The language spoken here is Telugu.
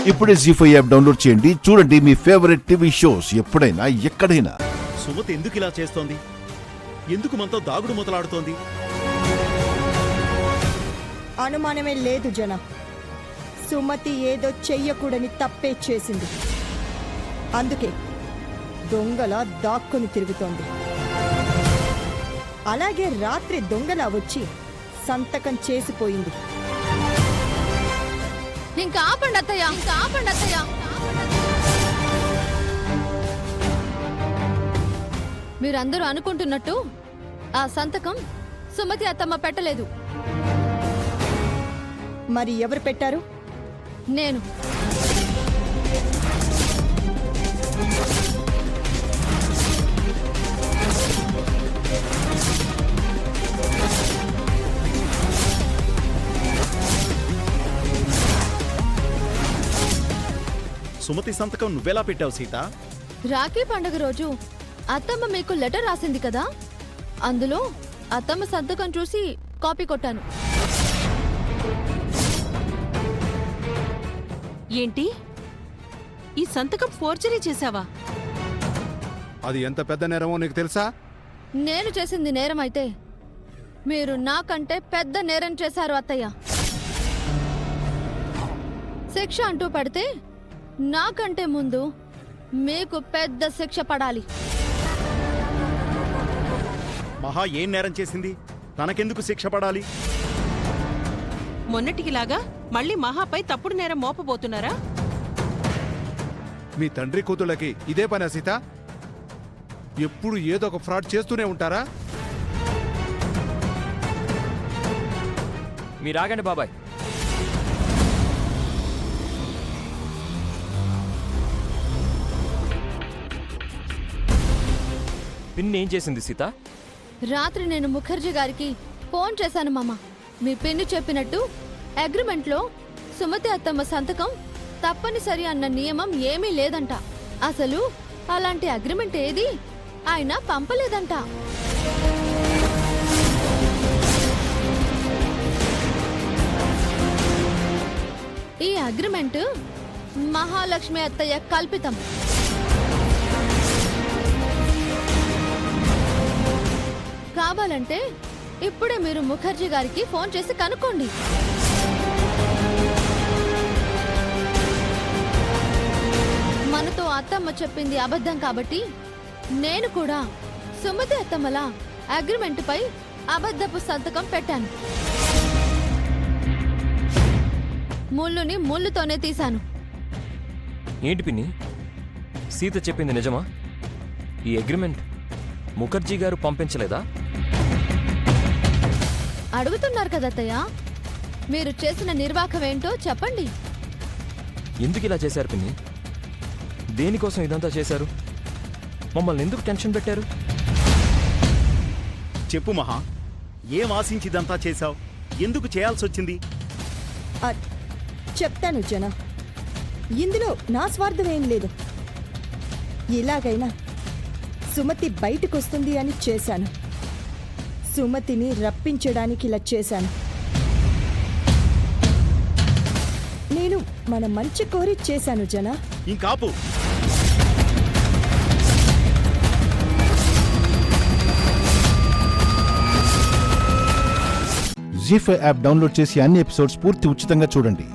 ఇప్పుడే జీ5 యాప్ డౌన్లోడ్ చేయండి. చూడండి మీ ఫేవరెట్ టీవీ షోస్ ఎప్పుడైనా ఎక్కడైనా. సుమతి ఎందుకు ఇలా చేస్తోంది? ఎందుకు మనతో దాగుడు మొదలాడుతోంది? అనుమానమే లేదు జన. సుమతి ఏదో చెయ్యకూడని తప్పే చేసింది. అందుకే దొంగలా దాక్కుని తిరుగుతోంది. అలాగే రాత్రి దొంగలా వచ్చి సంతకం చేసిపోయింది. ఇంకా ఆపండి అత్తయ్య, ఇంకా ఆపండి అత్తయ్య. మీరందరూ అనుకుంటున్నట్టు ఆ సంతకం సుమతి అత్తమ్మ పెట్టలేదు. మరి ఎవరు పెట్టారు? నేను. సుమతి సంతకం నువ్వెలా పెట్టావు సీత? రాఖీ పండుగ రోజు అత్తమ్మ మీకు లెటర్ రాసింది కదా, అందులో అత్తమ్మ సంతకం చూసి కాపీ కొట్టాను. ఏంటి? ఈ సంతకం ఫోర్జరీ చేశావా? అది ఎంత పెద్ద నేరమో నీకు తెలుసా? నేను చేసింది నేరం అయితే మీరు నాకంటే పెద్ద నేరం చేశారు అత్తయ్య. శిక్ష అంటూ పడితే నాకంటే ముందు మీకు పెద్ద శిక్ష పడాలి. మహా ఏం నేరం చేసింది? తనకెందుకు శిక్ష పడాలి? మొన్నటికిలాగా మళ్ళీ మహాపై తప్పుడు నేరం మోపబోతున్నారా? మీ తండ్రి కూతుళ్ళకి ఇదే పనా సీత? ఎప్పుడు ఏదో ఒక ఫ్రాడ్ చేస్తూనే ఉంటారా? మీరాగండి బాబాయ్. పిన్ని ఏం చేసింది సీత? రాత్రి నేను ముఖర్జీ గారికి ఫోన్ చేశాను మామ. మీ పిన్ని చెప్పినట్టు అగ్రిమెంట్లో సుమతి అత్తమ్మ సంతకం తప్పనిసరి అన్న నియమం ఏమీ లేదంట. అసలు అలాంటి అగ్రిమెంట్ ఏది ఆయన పంపలేదంట. ఈ అగ్రిమెంట్ మహాలక్ష్మి అత్తయ్య కల్పితం. కావాలంటే ఇప్పుడే మీరు ముఖర్జీ గారికి ఫోన్ చేసి కనుక్కోండి. మనతో అత్తమ్మ చెప్పింది అబద్ధం కాబట్టి నేను కూడా సుమతి అత్తమ్మలా అగ్రిమెంట్ పై అబద్ధపు సంతకం పెట్టాను. ముళ్ళుని ముళ్ళుతోనే తీశాను. ఏంటి పిన్ని, సీత చెప్పింది నిజమా? ఈ అగ్రిమెంట్ ముఖర్జీ గారు పంపించలేదా? అడుగుతున్నారు కదా అత్తయ్య, మీరు చేసిన నిర్వాహకం ఏంటో చెప్పండి. ఎందుకు ఇలా చేశారు పిన్ని? దేనికోసం ఇదంతా చేశారు? మమ్మల్ని ఎందుకు టెన్షన్ పెట్టారు? చెప్పు మహా, ఏం ఆశించి ఇదంతా చేశావు? ఎందుకు చేయాల్సి వచ్చింది? చెప్తాను జన. ఇందులో నా స్వార్థం ఏం లేదు. ఇలాగైనా సుమతి బయటకొస్తుంది అని చేశాను. సుమతిని రప్పించడానికి ఇలా చేశాను. నేను మన మంచి కోరి చేశాను జన. ఇంకాపు. జీ5 యాప్ డౌన్లోడ్ చేసి అన్ని ఎపిసోడ్స్ పూర్తి ఉచితంగా చూడండి.